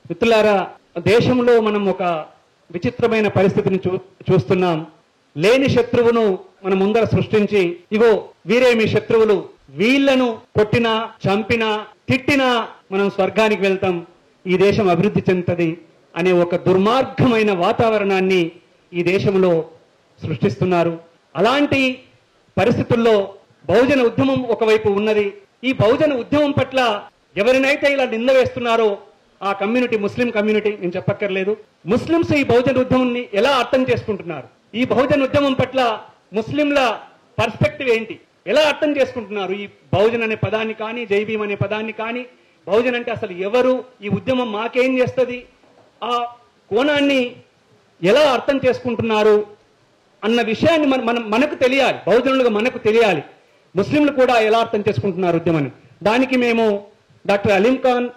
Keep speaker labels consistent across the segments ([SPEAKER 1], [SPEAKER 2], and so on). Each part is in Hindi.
[SPEAKER 1] మిత్రులారా, దేశంలో మనం ఒక విచిత్రమైన పరిస్థితిని చూస్తున్నాం. లేని శత్రువును మన ముందర సృష్టించి, ఇగో వీరే మీ శత్రువులు, వీళ్లను కొట్టినా చంపినా తిట్టినా మనం స్వర్గానికి వెళ్తాం, ఈ దేశం అభివృద్ధి చెందుతుంది అనే ఒక దుర్మార్గమైన వాతావరణాన్ని ఈ దేశంలో సృష్టిస్తున్నారు. అలాంటి పరిస్థితుల్లో బహుజన ఉద్యమం ఒకవైపు ఉన్నది. ఈ బహుజన ఉద్యమం పట్ల ఎవరినైతే ఇలా నింద వేస్తున్నారో ఆ కమ్యూనిటీ, ముస్లిం కమ్యూనిటీ, నేను చెప్పక్కర్లేదు, ముస్లింస్ ఈ బహుజన ఉద్యమాన్ని ఎలా అర్థం చేసుకుంటున్నారు, ఈ బహుజన ఉద్యమం పట్ల ముస్లింల పర్స్పెక్టివ్ ఏంటి, ఎలా అర్థం చేసుకుంటున్నారు, ఈ బహుజన్ అనే పదాన్ని కానీ, జైభీం అనే పదాన్ని కానీ, బహుజన్ అంటే అసలు ఎవరు, ఈ ఉద్యమం మాకేం చేస్తుంది, ఆ కోణాన్ని ఎలా అర్థం చేసుకుంటున్నారు అన్న విషయాన్ని మనకు తెలియాలి. బహుజనులుగా మనకు తెలియాలి. ముస్లింలు కూడా ఎలా అర్థం చేసుకుంటున్నారు ఉద్యమాన్ని. దానికి మేము డాక్టర్ అలీం ఖాన్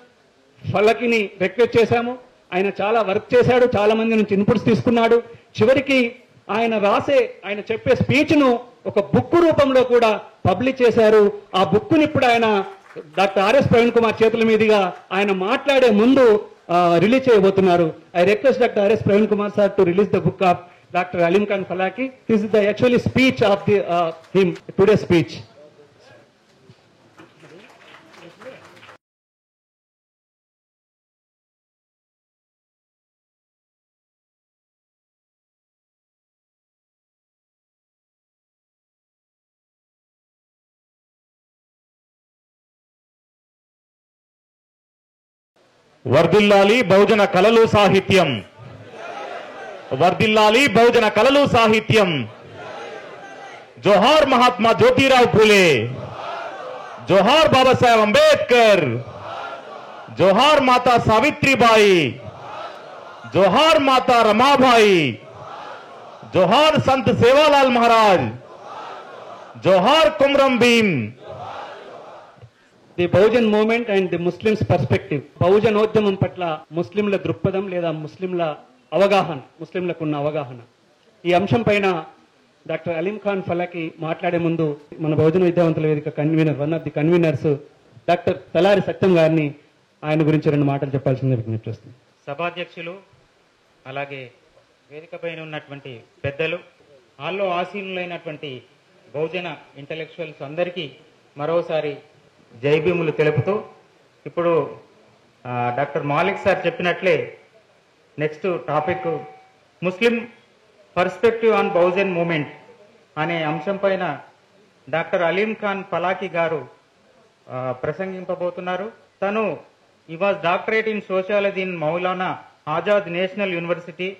[SPEAKER 1] ఫలకిని రిక్వెస్ట్ చేశాము. ఆయన చాలా వర్క్ చేశాడు, చాలా మంది నుంచి ఇన్పుట్స్ తీసుకున్నాడు. చివరికి ఆయన చెప్పే స్పీచ్ను ఒక బుక్ రూపంలో కూడా పబ్లిష్ చేశారు. ఆ బుక్ని ఇప్పుడు ఆయన డాక్టర్ ఆర్ఎస్ ప్రవీణ్ కుమార్ చేతుల మీదుగా ఆయన మాట్లాడే ముందు రిలీజ్ చేయబోతున్నారు. I request doctor RS Praveen Kumar sir to release the book of Dr. Alim Khan Falaki. This is the actually speech of him, today's speech.
[SPEAKER 2] వర్ధిల్లాలి బహుజన కళలు సాహిత్యం, వర్ధిల్లాలి బహుజన కళలు సాహిత్యం. జోహార్ మహాత్మా జ్యోతిరావు ఫూలే, జోహార్ బాబాసాహెబ్ అంబేద్కర్, జోహార్ మాతా సావిత్రిబాయి, జోహార్ మాతా రమాబాయి, జోహార్ సంత్ సేవాలాల్ మహారాజ్, జోహార్ Kumram Bheem.
[SPEAKER 1] The Bahujan movement and the Muslims perspective. బహుజనోద్యమం పట్ల ముస్లింల దృక్పథం లేదా ముస్లింల అవగాహన, ముస్లింలకు ఉన్న అవగాహన, ఈ అంశం పైన డాక్టర్ అలీం ఖాన్ ఫలాకి మాట్లాడే ముందు మన బహుజన విద్యావంతుల వేదిక convener, one of the conveners doctor Talari Satyam గారిని ఆయన గురించి రెండు మాటలు చెప్పాల్సిందే విజ్ఞప్తి చేస్తుంది.
[SPEAKER 3] సభాధ్యక్షులు, అలాగే వేదిక పైన ఉన్నటువంటి పెద్దలు, హాల్లో ఆసీనులైనటువంటి బహుజన ఇంటలెక్చువల్స్ అందరికీ మరోసారి జైభీములు తెలుపుతూ, ఇప్పుడు డాక్టర్ మాలిక్ సార్ చెప్పినట్లే next topic Muslim perspective on Bahujan movement అనే అంశం పైన డాక్టర్ అలీం ఖాన్ ఫలాకి గారు ప్రసంగింపబోతున్నారు. తను ఈ was doctorate in sociology in Maulana Azad national university,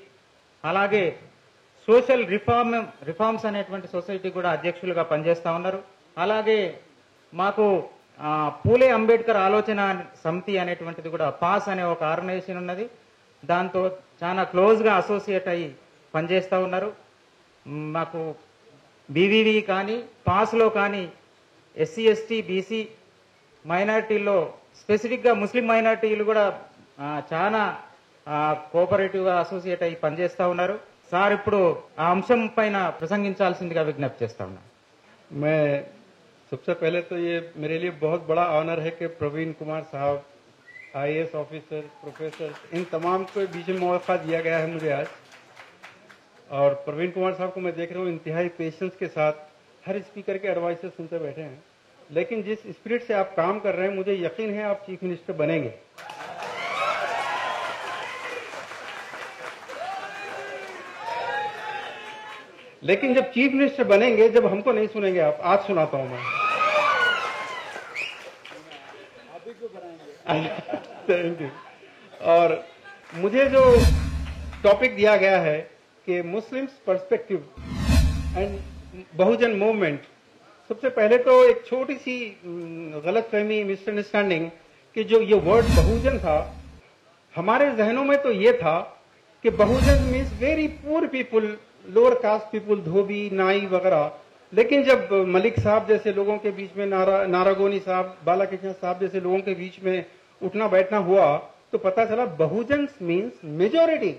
[SPEAKER 3] అలాగే సోషల్ రిఫార్మ్స్ అనేటువంటి సొసైటీ కూడా అధ్యక్షులుగా పనిచేస్తా ఉన్నారు. అలాగే మాకు పూలే అంబేద్కర్ ఆలోచన సమితి అనేటువంటిది కూడా, పాస్ అనే ఒక ఆర్గనైజేషన్ ఉన్నది, దాంతో చాలా క్లోజ్గా అసోసియేట్ అయ్యి పనిచేస్తూ ఉన్నారు. మాకు బీవీవీ కానీ పాస్లో కానీ ఎస్సీ ఎస్టీ బీసీ మైనారిటీల్లో స్పెసిఫిక్గా ముస్లిం మైనారిటీలు కూడా చాలా కోఆపరేటివ్గా అసోసియేట్ అయ్యి పనిచేస్తూ ఉన్నారు. సార్ ఇప్పుడు ఆ అంశం పైన ప్రసంగించాల్సిందిగా విజ్ఞప్తి చేస్తా ఉన్నాను.
[SPEAKER 4] सबसे पहले तो ये मेरे लिए बहुत बड़ा ऑनर है कि प्रवीण कुमार साहब, आईएएस ऑफिसर, प्रोफेसर, इन तमाम को बीच में मौका दिया गया है मुझे आज। और प्रवीण कुमार साहब को मैं देख रहा हूँ इंतहाई पेशेंस के साथ हर स्पीकर के एडवाइस सुनते बैठे हैं, लेकिन जिस स्पिरिट से आप काम कर रहे हैं मुझे यकीन है आप चीफ मिनिस्टर बनेंगे। लेकिन जब चीफ मिनिस्टर बनेंगे, जब हमको नहीं सुनेंगे आप, आज सुनाता हूं मैं। Thank you. और मुझे जो टॉपिक दिया गया है कि Muslims perspective and Bahujan movement, सबसे पहले तो एक छोटी सी गलतफहमी, मिसअंडरस्टैंडिंग कि जो ये वर्ड बहुजन था, हमारे जहनों में तो ये था कि Bahujan means very poor people, lower caste people, dhobi, nai वगैरह। लेकिन जब मलिक साहब जैसे लोगों के बीच में, नारागोनी साहब, बालाकृष्ण साहब जैसे लोगों के बीच में उठना बैठना हुआ तो पता चला Bahujan means majority,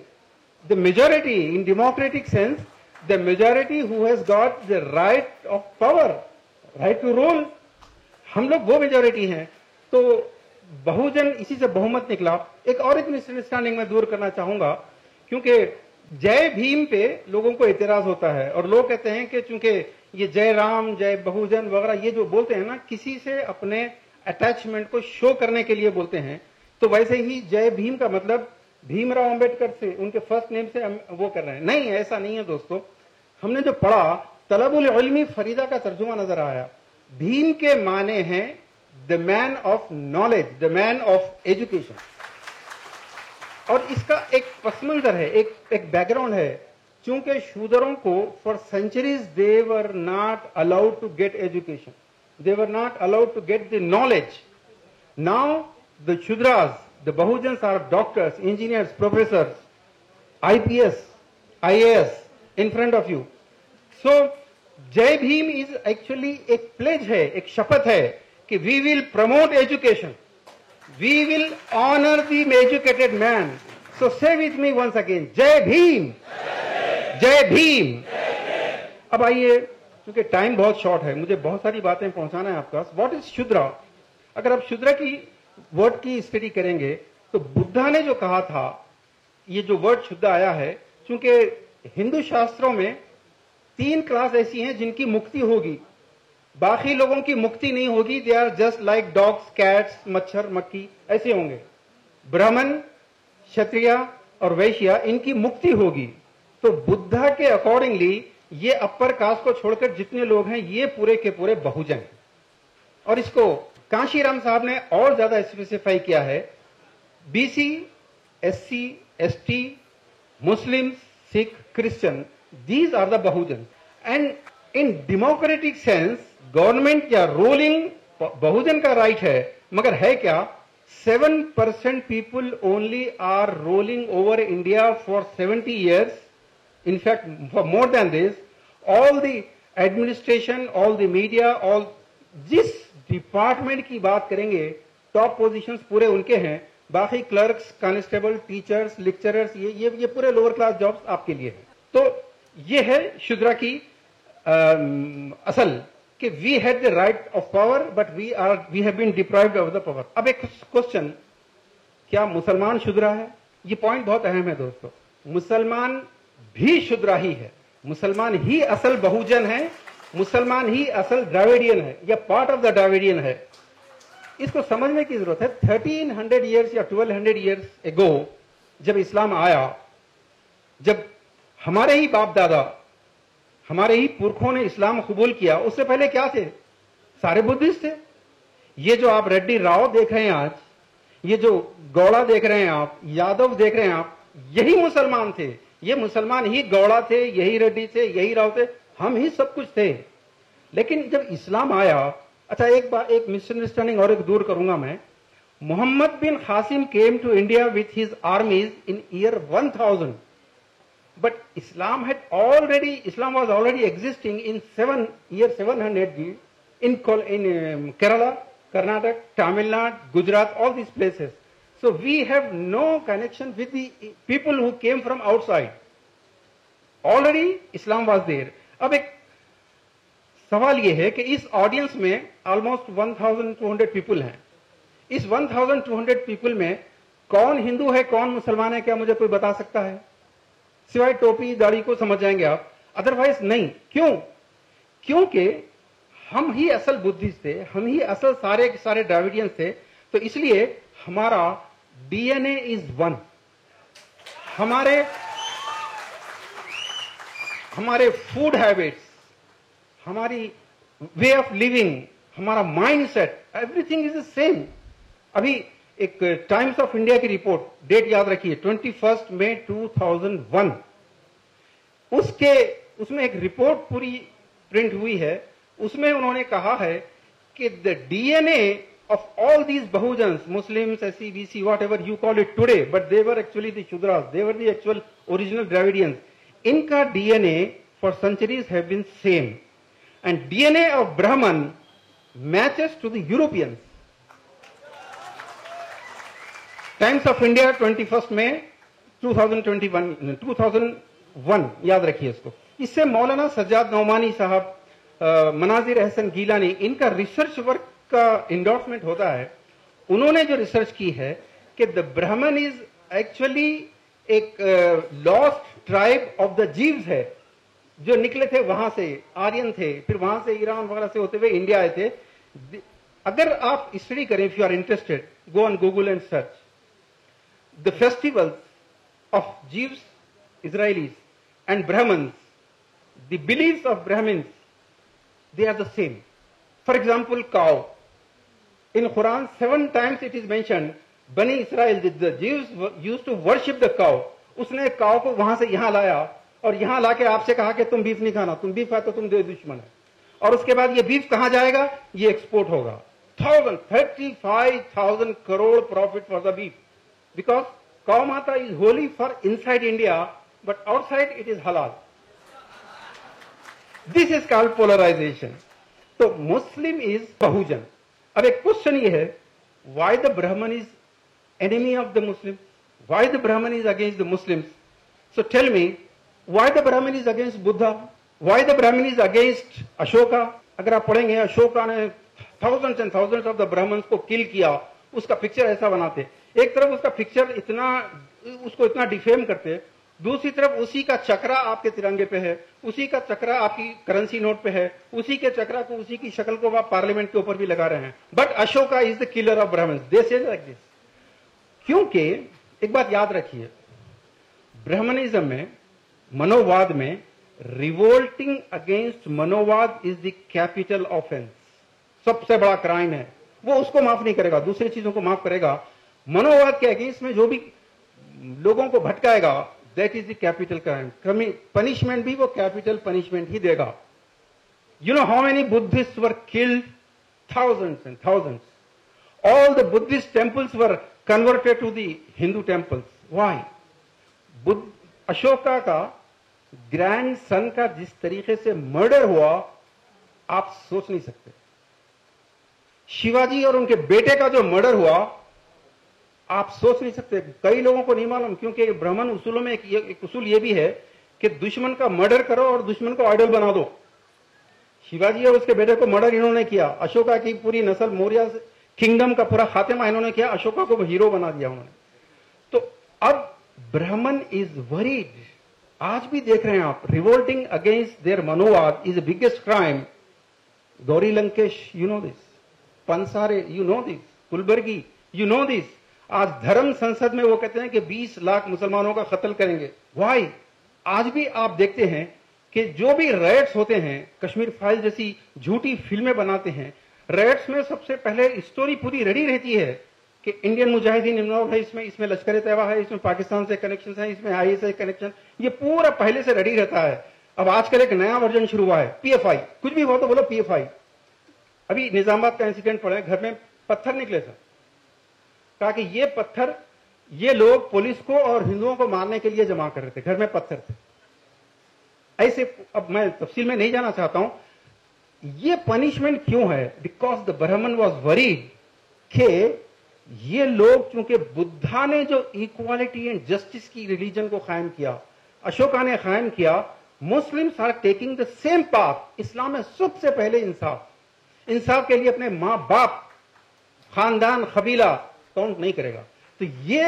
[SPEAKER 4] the majority in democratic sense, the majority who has got the right of power, right to rule. हम लोग वो मेजॉरिटी हैं। तो बहुजन इसी से बहुमत निकला। एक और एक मिसअंडरस्टैंडिंग मैं दूर करना चाहूंगा, क्योंकि जय भीम पे लोगों को एतराज होता है और लोग कहते हैं कि चूंकि ये जय राम, जय बहुजन वगैरह ये जो बोलते हैं ना, किसी से अपने अटैचमेंट को शो करने के लिए बोलते हैं। तो वैसे ही जय भीम का मतलब भीमराव अंबेडकर से, उनके फर्स्ट नेम से हम वो कर रहे हैं। नहीं, ऐसा नहीं है दोस्तों। हमने जो पढ़ा, तलबुल इल्मी फरीदा का तर्जुमा नजर आया। भीम के माने हैं the man of knowledge, the man of education. और इसका एक पस मंजर है, एक बैकग्राउंड है। चूंकि शूदरों को for centuries they were not allowed to get education, they were not allowed to get the knowledge. Now the Shudras, the Bahujans are doctors, engineers, professors, IPS, IAS in front of you. So, Jai Bhim is actually एक pledge है, एक शपथ है कि we will promote education. We will honor the educated man. So say with me once again, Jai Bhim! Jai Bhim! अब आइए, क्योंकि टाइम बहुत शॉर्ट है, मुझे बहुत सारी बातें पहुंचाना है आपका। What is Shudra? अगर आप शूद्रा की वर्ड की स्टडी करेंगे तो बुद्धा ने जो कहा था, ये जो वर्ड शुद्ध आया है, क्योंकि हिंदू शास्त्रों में 3 क्लास ऐसी हैं जिनकी मुक्ति होगी, बाकी लोगों की मुक्ति नहीं होगी। They are just like dogs, cats, मच्छर, मक्खी ऐसे होंगे। ब्राह्मण, क्षत्रिय और वैश्य, इनकी मुक्ति होगी। तो बुद्धा के अकॉर्डिंगली ये अपर कास्ट को छोड़कर जितने लोग हैं ये पूरे के पूरे बहुजन हैं। और इसको कांशीराम साहब ने और ज्यादा स्पेसिफाई किया है। BC, SC, ST, Muslim, Sikh, Christian, these are the Bahujan. And in democratic sense government या रूलिंग बहुजन का राइट है, मगर है क्या? 7% people only are ruling over India for 70 years. In fact, for more than this, all the administration, all the media, all जिस डिपार्टमेंट की बात करेंगे टॉप पोजीशंस पूरे उनके हैं। बाकी क्लर्क्स, कांस्टेबल, टीचर्स, लेक्चरर्स, ये पूरे लोअर क्लास जॉब्स आपके लिए हैं। तो ये है शूद्रा की असल कि we had the right of power but we have been deprived of the power. अब एक क्वेश्चन, क्या मुसलमान शूद्रा है? ये पॉइंट बहुत अहम है दोस्तों। मुसलमान भी शूद्रा ही है, मुसलमान ही असल बहुजन है, मुसलमान ही असल द्राविडियन है या पार्ट ऑफ द द्राविडियन है। इसको समझने की जरूरत है। 1300 years या 1200 years एगो जब इस्लाम आया, जब हमारे ही बाप दादा, हमारे ही पुरखों ने इस्लाम कबूल किया, उससे पहले क्या थे? सारे बुद्धिस्ट थे। ये जो आप रेड्डी राव देख रहे हैं आज, ये जो गौड़ा देख रहे हैं आप, यादव देख रहे हैं आप, यही मुसलमान थे। ये मुसलमान ही गौड़ा थे, यही रेड्डी थे, यही राव थे, हम ही सब कुछ थे। लेकिन जब इस्लाम आया, अच्छा एक मिसअंडरस्टैंडिंग और एक दूर करूंगा मैं। Mohammad bin Qasim came to India with his armies in year 1000, but Islam was already existing in 700 in Kerala, Karnataka, Tamil Nadu, Gujarat, all these places. So we have no connection with the people who came from outside. Already Islam was there. अब एक सवाल यह है कि इस ऑडियंस में ऑलमोस्ट 1200 पीपल हैं। इस 1200 पीपल में कौन हिंदू है, कौन मुसलमान है, क्या मुझे कोई बता सकता है? सिवाय टोपी दाढ़ी को समझ जाएंगे आप, अदरवाइज नहीं। क्यों? क्योंकि हम ही असल बुद्धिस्ट थे, हम ही असल सारे के सारे द्राविडियंस थे। तो इसलिए हमारा डीएनए इज वन। हमारे फूड हैबिट्स, हमारी वे ऑफ लिविंग, हमारा mindset, everything is the same. अभी एक टाइम्स ऑफ इंडिया की रिपोर्ट, डेट याद रखिए, 21 मई 2001, उसमें एक रिपोर्ट पूरी प्रिंट हुई है। उसमें उन्होंने कहा है कि the DNA of all these Bahujans, Muslims, SC, BC, whatever you call it today, but they were actually the Shudras, they were the actual original Dravidians. Inka DNA for centuries have been same. And DNA of Brahman matches to the Europeans. Times of India, 21st May 2001, याद रखिए इसको। इससे मौलाना सज्जाद नौमानी साहब, मनाजिर अहसन गीलानी, इनका रिसर्च वर्क का इंडोर्समेंट होता है। उन्होंने जो रिसर्च की है कि द ब्राह्मण इज एक्चुअली एक लॉस्ट ट्राइब ऑफ द जीव्स है, जो निकले थे वहां से, आर्यन थे, फिर वहां से ईरान वगैरह से होते हुए इंडिया आए थे। अगर आप स्टडी करें, if you are interested, go on Google and search the festivals of Jews, Israelis and Brahmins, the beliefs of Brahmins, they are the same. For example, cow. In Quran, 7 times it is mentioned, Bani Israel, the Jews used to worship the cow. उसने काव को वहां से यहां लाया और यहां लाके आपसे कहा कि तुम बीफ नहीं खाना, तुम बीफ खाते तो तुम दो दुश्मन है। और उसके बाद ये बीफ कहां जाएगा? ये एक्सपोर्ट होगा। 35,000 crore profit for the beef, because cow mata is holy for inside India, but outside it is halal. This is called polarization. So Muslim is Bahujan. अब एक क्वेश्चन ये है, why the Brahman is enemy of the Muslims? Why the Brahman is against the Muslims? So tell me, why the Brahman is against Buddha? Why the Brahman is against Ashoka? अगर आप पढ़ेंगे, अशोका ने thousands and thousands of the Brahmans को किल किया, उसका पिक्चर ऐसा बनाते। एक तरफ उसका पिक्चर इतना, उसको इतना डिफेम करते, दूसरी तरफ उसी का चक्रा आपके तिरंगे पे है, उसी का चक्रा आपकी करेंसी नोट पे है, उसी के चक्रा को, उसी की शक्ल को आप पार्लियामेंट के ऊपर भी लगा रहे हैं। But Ashoka is the killer of Brahmins, they say like this. क्योंकि एक बात याद रखिए, ब्राह्मणिज्म में, मनोवाद में, revolting against Manuvad is the capital offence, सबसे बड़ा क्राइम है। वो उसको माफ नहीं करेगा, दूसरी चीजों को माफ करेगा। मनोवाद के अगेंस्ट में जो भी लोगों को भटकाएगा, that is the capital crime. Punishment भी वो कैपिटल पनिशमेंट ही देगा। You know how many Buddhist were killed? Thousands and thousands. All the Buddhist temples were converted to the Hindu temples. Why? Ashoka का ग्रैंड सन का जिस तरीके से मर्डर हुआ, आप सोच नहीं सकते। शिवाजी और उनके बेटे का जो मर्डर हुआ, आप सोच नहीं सकते। कई लोगों को नहीं मालूम, क्योंकि ब्राह्मण उसूलों में एक उसूल ये भी है कि दुश्मन का मर्डर करो और दुश्मन को आइडल बना दो। शिवाजी और उसके बेटे को मर्डर इन्होंने किया, अशोका की पूरी नस्ल, मौर्य किंगडम का पूरा खात्मा इन्होंने किया, अशोका को हीरो बना दिया उन्होंने। तो अब ब्राह्मण इज वरीड, आज भी देख रहे हैं आप, revolting against their Manuvad is the biggest crime. Gauri Lankesh, you know this, Pansare, you know this, Kalburgi, you know this. आज धर्म संसद में वो कहते हैं कि 20 लाख मुसलमानों का कत्ल करेंगे। व्हाई? आज भी आप देखते हैं कि जो भी रेड्स होते हैं, कश्मीर फाइल जैसी झूठी फिल्में बनाते हैं, रेड्स में सबसे पहले स्टोरी पूरी रेडी रहती है कि इंडियन मुजाहिदीन इन्वॉल्व है इसमें, इसमें लश्कर तैयबा है, इसमें पाकिस्तान से कनेक्शन है, इसमें आईएस से कनेक्शन, ये पूरा पहले से रेडी रहता है। अब आजकल एक नया वर्जन शुरू हुआ है, पीएफआई। कुछ भी हो तो बोलो पीएफआई। अभी निजामाबाद का इंसिडेंट पड़ा है, घर में पत्थर निकले था, कहा कि ये पत्थर ये लोग पुलिस को और हिंदुओं को मारने के लिए जमा कर रहे थे, घर में पत्थर थे ऐसे। अब मैं तफसील में नहीं जाना चाहता हूं, ये पनिशमेंट क्यों है? Because the Brahmin was worried के ये लोग, चूंकि बुद्धा ने जो इक्वालिटी एंड जस्टिस की रिलीजन को कायम किया, अशोका ने कायम किया, Muslims are taking the same path. इस्लाम में सबसे पहले इंसाफ, इंसाफ के लिए अपने मां बाप, खानदान, कबीला काउंट नहीं करेगा। तो ये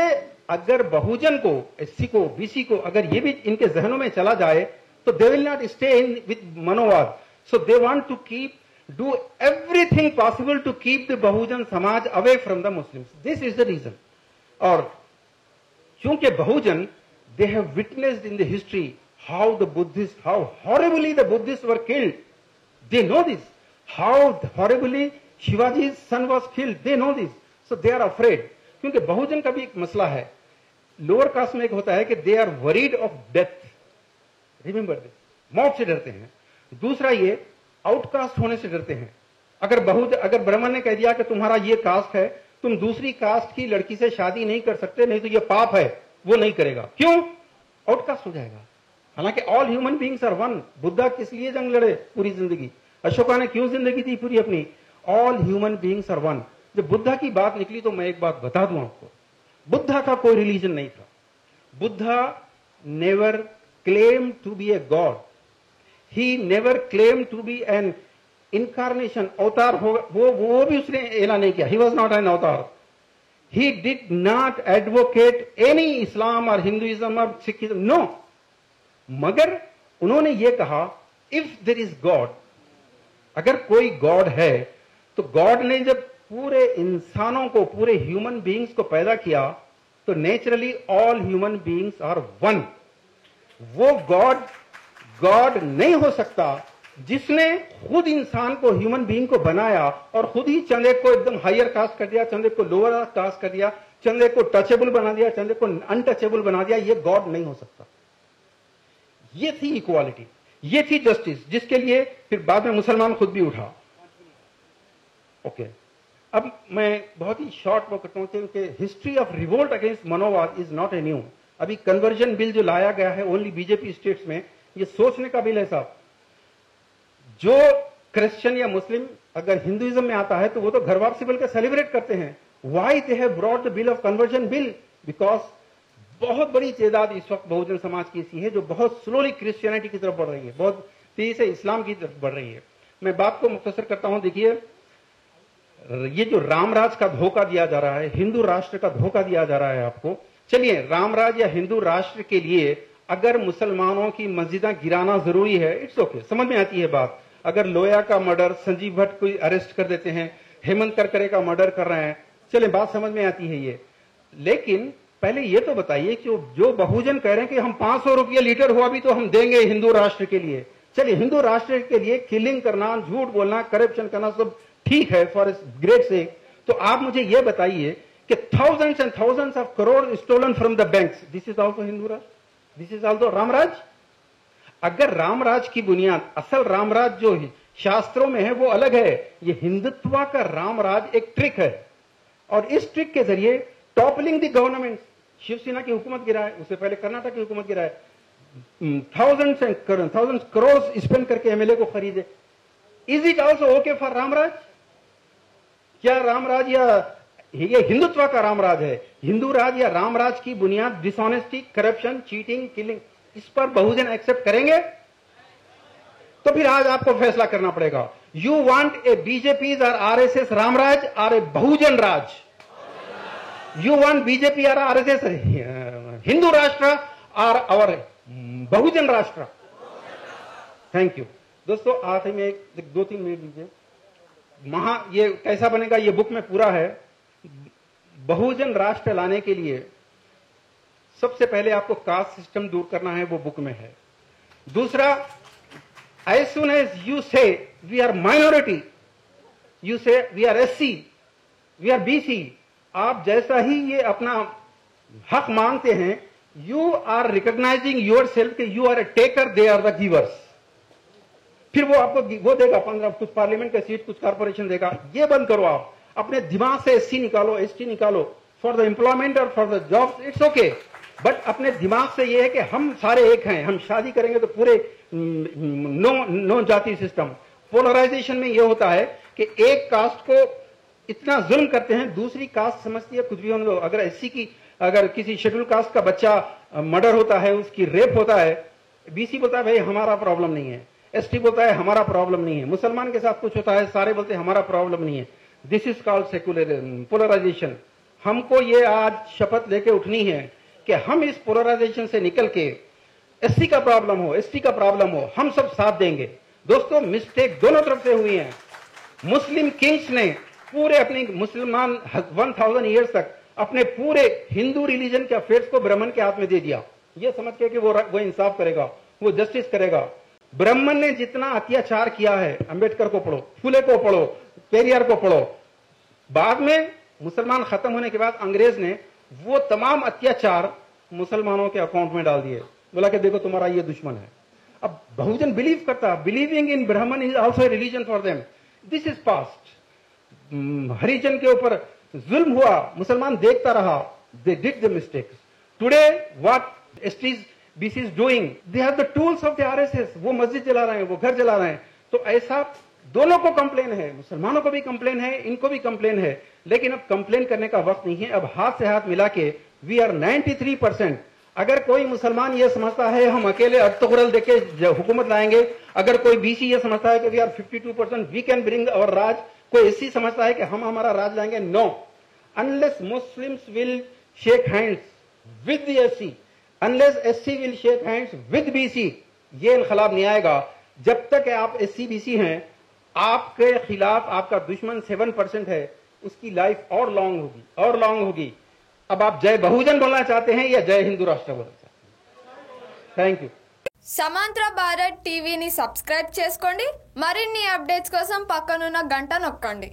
[SPEAKER 4] अगर बहुजन को, एससी को, बीसी को, अगर ये भी इनके जहनों में चला जाए तो they will not stay in with Manuvad. So they want to keep, do everything possible to keep the Bahujan Samaj away from the Muslims. This is the reason. और चूंकि Bahujan, they have witnessed in the history how the Buddhist, how horribly the Buddhist were killed. They know this, how horribly Shivaji's son was killed. They know this, so they are afraid. क्योंकि बहुजन का भी एक मसला है, लोअर कास्ट में एक होता है कि they are worried of death. Remember this, मौत से डरते हैं। दूसरा ये आउटकास्ट होने से डरते हैं। अगर ब्राह्मण ने कह दिया कि तुम्हारा ये कास्ट है, तुम दूसरी कास्ट की लड़की से शादी नहीं कर सकते, नहीं तो ये पाप है, वो नहीं करेगा। क्यों? आउटकास्ट हो जाएगा। हालांकि all human beings are one. Buddha किस लिए जंग लड़े पूरी जिंदगी? अशोका ने क्यों जिंदगी दी पूरी अपनी? All human beings are one. जब बुद्धा की बात निकली तो मैं एक बात बता दूं आपको, बुद्धा का कोई रिलीजन नहीं था। Buddha never claim to be a god, he never claim to be an incarnation, अवतार हो, वो भी उसने ऐलान नहीं किया। He was not an avatar, He did not advocate any Islam or Hinduism or Sikhism. No. मगर उन्होंने ये कहा, if there is God, अगर कोई गॉड है, तो गॉड ने जब पूरे इंसानों को, पूरे ह्यूमन बीइंग्स को पैदा किया, तो naturally all human beings are one. वो गॉड नहीं हो सकता जिसने खुद इंसान को, ह्यूमन बीइंग को बनाया और खुद ही चंदे को एकदम हायर कास्ट कर दिया, चंदे को लोअर कास्ट कर दिया, चंदे को टचेबल बना दिया, चंदे को अनटचेबल बना दिया. ये गॉड नहीं हो सकता. ये थी इक्वालिटी, ये थी जस्टिस, जिसके लिए फिर बाद में मुसलमान खुद भी उठा. ओके, अब मैं बहुत ही शॉर्ट वो करता हूं क्योंकि history of revolt against Manuvad is not a new. अभी कन्वर्जन बिल जो लाया गया है ओनली बीजेपी स्टेट्स में, ये सोचने का बिल है साहब. जो क्रिश्चियन या मुस्लिम अगर हिंदुइज्म में आता है तो वो तो घर वापसी बिल का सेलिब्रेट करते हैं. Why they have brought the bill of conversion bill? Because बहुत बड़ी तादाद इस वक्त बहुजन समाज की ऐसी है जो बहुत स्लोली क्रिश्चियनिटी की तरफ बढ़ रही है, बहुत तेजी से इस्लाम की तरफ बढ़ रही है. मैं बात को मुख्तसर करता हूं. देखिए, ये जो रामराज का धोखा दिया जा रहा है, हिंदू राष्ट्र का धोखा दिया जा रहा है आपको. चलिए, रामराज या हिंदू राष्ट्र के लिए अगर मुसलमानों की मस्जिदें गिराना जरूरी है, इट्स ओके, समझ में आती है बात. अगर लोया का मर्डर, संजीव भट्ट को अरेस्ट कर देते हैं, हेमंत करकरे का मर्डर कर रहे हैं, चले बात समझ में आती है ये. लेकिन पहले ये तो बताइए कि जो बहुजन कह रहे हैं कि हम 500 रुपये लीटर हुआ भी तो हम देंगे हिंदू राष्ट्र के लिए. चलिए, हिंदू राष्ट्र के लिए किलिंग करना, झूठ बोलना, करप्शन करना सब ठीक है फॉर ग्रेट से. तो आप मुझे ये बताइए कि thousands and thousands of crore stolen from the banks, this is also Hindu Rashtra, this is also Ramraj. अगर रामराज की बुनियाद, असल रामराज जो शास्त्रों में है वो अलग है. ये हिंदुत्व का रामराज एक ट्रिक है और इस ट्रिक के जरिए टॉपलिंग द गवर्नमेंट, शिवसेना की हुकूमत गिराए, उससे पहले कर्नाटक की हुकूमत गिराए, थाउजेंड्स करोड़ स्पेंड करके एमएलए को खरीदे. Is it also okay for Ramraj? क्या रामराज या ये हिंदुत्व का रामराज है? हिंदू राज या रामराज की बुनियाद डिसऑनेस्टी, करप्शन, चीटिंग, किलिंग, इस पर बहुजन एक्सेप्ट करेंगे? तो फिर आज आपको फैसला करना पड़ेगा. यू वांट ए बीजेपी और आरएसएस रामराज और ए बहुजन राज? यू वांट बीजेपी और आरएसएस हिंदू राष्ट्र और बहुजन राष्ट्र? थैंक यू दोस्तों. आखिर में 2-3 मिनट दीजिए. ये कैसा बनेगा, ये बुक में पूरा है. बहुजन राष्ट्र लाने के लिए सबसे पहले आपको कास्ट सिस्टम दूर करना है, वो बुक में है. दूसरा, as soon as you say we are minority, you say we are SC, we are BC, आप जैसा ही ये अपना हक मांगते हैं, you are recognising your self कि you are a taker, they are the givers. फिर वो आपको वो देगा 15, कुछ पार्लियामेंट का सीट, कुछ कारपोरेशन देगा. ये बंद करो. आप अपने दिमाग से एससी निकालो, एसटी निकालो, फॉर द एम्प्लॉयमेंट और for the jobs, it's okay. But अपने दिमाग से ये है कि हम सारे एक हैं, हम शादी करेंगे तो पूरे नो जाति सिस्टम. पोलराइजेशन में ये होता है कि एक कास्ट को इतना जुल्म करते हैं, दूसरी कास्ट समझती है कुछ भी होने दो. अगर एससी की, अगर किसी शेड्यूल कास्ट का बच्चा मर्डर होता है, उसकी रेप होता है, बीसी बोलता है भाई हमारा प्रॉब्लम नहीं है, एसटी बोलता है हमारा प्रॉब्लम नहीं है, मुसलमान के साथ कुछ होता है, सारे बोलते हैं हमारा प्रॉब्लम नहीं है. This is called secular polarization. हमको ये आज शपथ लेके उठनी है कि हम इस पोलराइजेशन से निकल के, एससी का प्रॉब्लम हो, एसटी का प्रॉब्लम हो, हम सब साथ देंगे. दोस्तों, मिस्टेक दोनों तरफ से हुई है. मुस्लिम किंग्स ने पूरे अपने मुसलमान 1000 ईयर्स तक अपने पूरे हिंदू रिलीजन के अफेयर्स को ब्राह्मण के हाथ में दे दिया, ये समझ के कि वो इंसाफ करेगा, वो जस्टिस करेगा. ब्राह्मण ने जितना अत्याचार किया है, अंबेडकर को पढ़ो, फुले को पढ़ो, पेरियार को पढ़ो. बाद में मुसलमान खत्म होने के बाद अंग्रेज ने वो तमाम अत्याचार मुसलमानों के अकाउंट में डाल दिए, बोला कि देखो तुम्हारा ये दुश्मन है. अब बहुजन बिलीव करता, believing in Brahmin is also religion for them. This is past. हरिजन के ऊपर जुल्म हुआ, मुसलमान देखता रहा, they did the mistakes. Today what STs BC is doing, they have the tools of the RSS. वो मस्जिद जला रहे हैं, वो घर जला रहे हैं. तो ऐसा दोनों को कंप्लेन है, मुसलमानों को भी कंप्लेन है, इनको भी कंप्लेन है. लेकिन अब कंप्लेन करने का वक्त नहीं है. अब हाथ से हाथ मिला के वी आर 93%. अगर कोई मुसलमान ये समझता है हम अकेले अटतगरल देके हुकूमत लाएंगे, अगर कोई बीसी ये समझता है कि we are 52%, we can bring our raj, कोई एससी समझता है कि हम हमारा राज लाएंगे, no. unless Muslims will shake hands with the SC, unless SC will shake hands with BC, ये इनकलाब नहीं आएगा। जब तक आप SC BC हैं, आपके खिलाफ आपका दुश्मन 7% है, उसकी लाइफ और लॉन्ग होगी। अब आप जय बहुजन बोलना चाहते हैं या जय हिंदू राष्ट्र बोलना चाहते हैं? Thank you.
[SPEAKER 5] సమాంతర భారత్ టీవీని సబ్స్క్రైబ్ చేసుకోండి. మరిన్ని అప్డేట్స్ కోసం పక్కనున్న గంట నొక్కండి.